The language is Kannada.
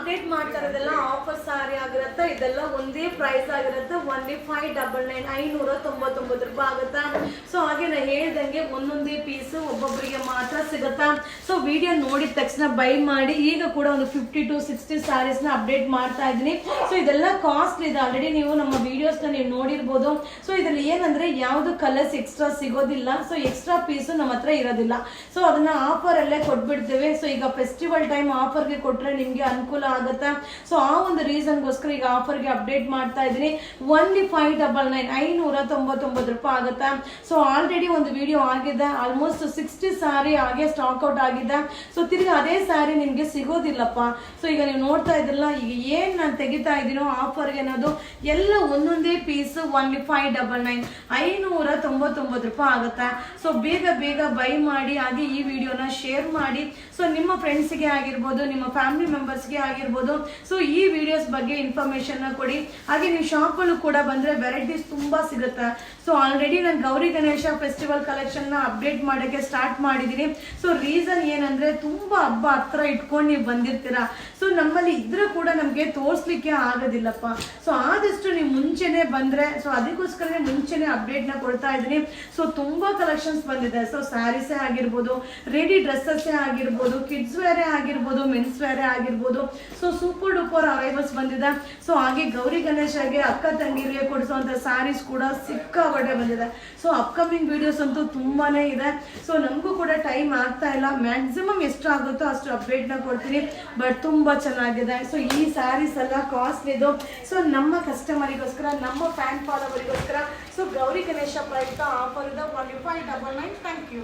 ಅಪ್ಡೇಟ್ ಮಾಡ್ತಾ ಇರೋದೆಲ್ಲ ಆಫರ್ ಸಾರಿ ಆಗಿರುತ್ತೆ. ಇದೆಲ್ಲ ಒಂದೇ ಪ್ರೈಸ್ ಆಗಿರುತ್ತೆ. ಓನ್ಲಿ 599 599 ರೂಪಾಯಿ ಆಗುತ್ತಾ. ಸೊ ಹಾಗೆ ನಾನು ಹೇಳ್ದಂಗೆ ಒಂದೊಂದೇ ಪೀಸ್ ಒಬ್ಬೊಬ್ಬರಿಗೆ ಮಾತ್ರ ಸಿಗುತ್ತಾ. ಸೊ ವಿಡಿಯೋ ನೋಡಿದ ತಕ್ಷಣ ಬೈ ಮಾಡಿ. ಈಗ ಕೂಡ ಒಂದು 50 to 60 ಸ್ಯಾರೀಸ್ ನ ಅಪ್ಡೇಟ್ ಮಾಡ್ತಾ ಇದ್ದೀನಿ. ಸೊ ಇದೆಲ್ಲ ಕಾಸ್ಟ್ಲಿ ಇದೆ. ಆಲ್ರೆಡಿ ನೀವು ನಮ್ಮ ವಿಡಿಯೋಸ್ ನ ನೀವು ನೋಡಿರ್ಬೋದು. ಸೊ ಇದ್ರಲ್ಲಿ ಏನಂದ್ರೆ ಯಾವ್ದು ಕಲರ್ಸ್ ಎಕ್ಸ್ಟ್ರಾ ಸಿಗೋದಿಲ್ಲ. ಸೊ ಎಕ್ಸ್ಟ್ರಾ ಪೀಸ್ ನಮ್ಮ ಹತ್ರ ಇರೋದಿಲ್ಲ. ಸೊ ಅದನ್ನ ಆಫರ್ ಅಲ್ಲೇ ಕೊಟ್ಬಿಡ್ತೇವೆ. ಸೊ ಈಗ ಫೆಸ್ಟಿವಲ್ ಟೈಮ್ ಆಫರ್ಗೆ ಕೊಟ್ರೆ ನಿಮ್ಗೆ ಅನುಕೂಲ ಆಗುತ್ತಾ. ಸೊ ಆ ಒಂದು ರೀಸನ್ಗೋಸ್ಕರ ಈಗ ಆಫರ್ಗೆ ಅಪ್ಡೇಟ್ ಮಾಡ್ತಾ ಇದ್ದೀನಿ. ಓನ್ಲಿ 599 599 ರೂಪಾಯಿ ಆಗುತ್ತಾ. ಸೊ ಆಲ್ರೆಡಿ ಒಂದು ವಿಡಿಯೋ ಆಗಿದೆ. ಆಲ್ಮೋಸ್ಟ್ 60 ಸಾರಿ ಹಾಗೆ ಸ್ಟಾಕ್ ಔಟ್ ಆಗಿದೆ. ಸೊ ತಿರ್ಗಿ ಅದೇ ಸ್ಯಾರಿ ನಿಮ್ಗೆ ಸಿಗೋದಿಲ್ಲಪ್ಪ. ಸೊ ಈಗ ನೀವು ನೋಡ್ತಾ ಇದ್ರಲ್ಲ, ಈಗ ಏನ್ ನಾನು ತೆಗಿತಾ ಇದ್ದೀನೋ ಆಫರ್ಗೆ ಅನ್ನೋದು ಎಲ್ಲ ಒಂದೊಂದೇ ಪೀಸ್ ಓನ್ಲಿ 599 599 ರೂಪಾಯಿ ಆಗುತ್ತಾ. ಸೊ ಬೇಗ ಬೇಗ ಬೈ ಮಾಡಿ. ಹಾಗೆ ಈ ವಿಡಿಯೋನ ಶೇರ್ ಮಾಡಿ. ಸೊ ನಿಮ್ಮ ಫ್ರೆಂಡ್ಸ್ಗೆ ಆಗಿರ್ಬೋದು, ನಿಮ್ಮ ಫ್ಯಾಮಿಲಿ ಮೆಂಬರ್ಸ್ಗೆ ಆಗಿರ್ಬೋದು. ಸೊ ಈ ವಿಡಿಯೋಸ್ ಬಗ್ಗೆ ಇನ್ಫಾರ್ಮೇಶನ್ ಕೊಡಿ. ಹಾಗೆ ನೀವು ಶಾಪಲ್ಲೂ ಕೂಡ ಬಂದ್ರೆ ವೆರೈಟೀಸ್ ತುಂಬಾ ಸಿಗುತ್ತೆ. ಸೊ ಆಲ್ರೆಡಿ ನಾನು ಗೌರಿ ಗಣೇಶ ಫೆಸ್ಟಿವಲ್ ಕಲೆಕ್ಷನ್ ನ ಅಪ್ಡೇಟ್ ಮಾಡೋಕ್ಕೆ ಸ್ಟಾರ್ಟ್ ಮಾಡಿದೀನಿ. ಸೊ ರೀಸನ್ ಏನಂದ್ರೆ ತುಂಬಾ ಹಬ್ಬ ಹತ್ರ ಇಟ್ಕೊಂಡು ನೀವು ಬಂದಿರ್ತೀರಾ. ಸೊ ನಮ್ಮಲ್ಲಿ ಇದ್ರೂ ಕೂಡ ನಮ್ಗೆ ತೋರ್ಸ್ಲಿಕ್ಕೆ ಆಗೋದಿಲ್ಲಪ್ಪ. ಸೊ ಆದಷ್ಟು ನೀವು ಮುಂಚೆನೆ ಬಂದ್ರೆ, ಸೊ ಅದಕ್ಕೋಸ್ಕರನೇ ಮುಂಚೆನೆ ಅಪ್ಡೇಟ್ ನ ಕೊಡ್ತಾ ಇದ್ದೀನಿ. ಸೊ ತುಂಬಾ ಕಲೆಕ್ಷನ್ಸ್ ಬಂದಿದೆ. ಸೊ ಸ್ಯಾರೀಸೇ ಆಗಿರ್ಬೋದು, ರೆಡಿ ಡ್ರೆಸ್ಸಸ್ ಆಗಿರ್ಬೋದು, ಕಿಡ್ಸ್ ವೇರೇ ಆಗಿರ್ಬೋದು, ಮೆನ್ಸ್ ವೇರೇ ಆಗಿರ್ಬೋದು. ಸೊ ಸೂಪರ್ ಡೂಪರ್ ಅರೈವಲ್ಸ್ ಬಂದಿದೆ. ಸೊ ಹಾಗೆ ಗೌರಿ ಗಣೇಶಗೆ ಅಕ್ಕ ತಂಗಿರಿಗೆ ಕೊಡಿಸುವಂತ ಸ್ಯಾರೀಸ್ ಕೂಡ ಸಿಕ್ಕಾಪಟ್ಟೆ ಬಂದಿದೆ. ಸೊ ಅಪ್ಕಮಿಂಗ್ ವಿಡಿಯೋಸ್ ಅಂತೂ ತುಂಬಾನೇ ಇದೆ. ಸೊ ನಮಗೂ ಕೂಡ ಟೈಮ್ ಆಗ್ತಾ ಇಲ್ಲ. ಮ್ಯಾಕ್ಸಿಮಮ್ ಎಷ್ಟು ಆಗುತ್ತೋ ಅಷ್ಟು ಅಪ್ಡೇಟ್ ನ ಕೊಡ್ತೀನಿ. ಬಟ್ ತುಂಬಾ ಚೆನ್ನಾಗಿದೆ. ಸೊ ಈ ಸ್ಯಾರೀಸ್ ಎಲ್ಲ ಕಾಸ್ಟ್ಲಿ ಇದು. ಸೊ ನಮ್ಮ ಕಸ್ಟಮರಿಗೋಸ್ಕರ, ನಮ್ಮ ಫ್ಯಾನ್ ಫಾಲೋವರಿಗೋಸ್ಕರ. ಸೊ ಗೌರಿ ಗಣೇಶ ಪ್ರಯುಕ್ತ ಆಫರ್ ಇದೆ. 599. Thank you.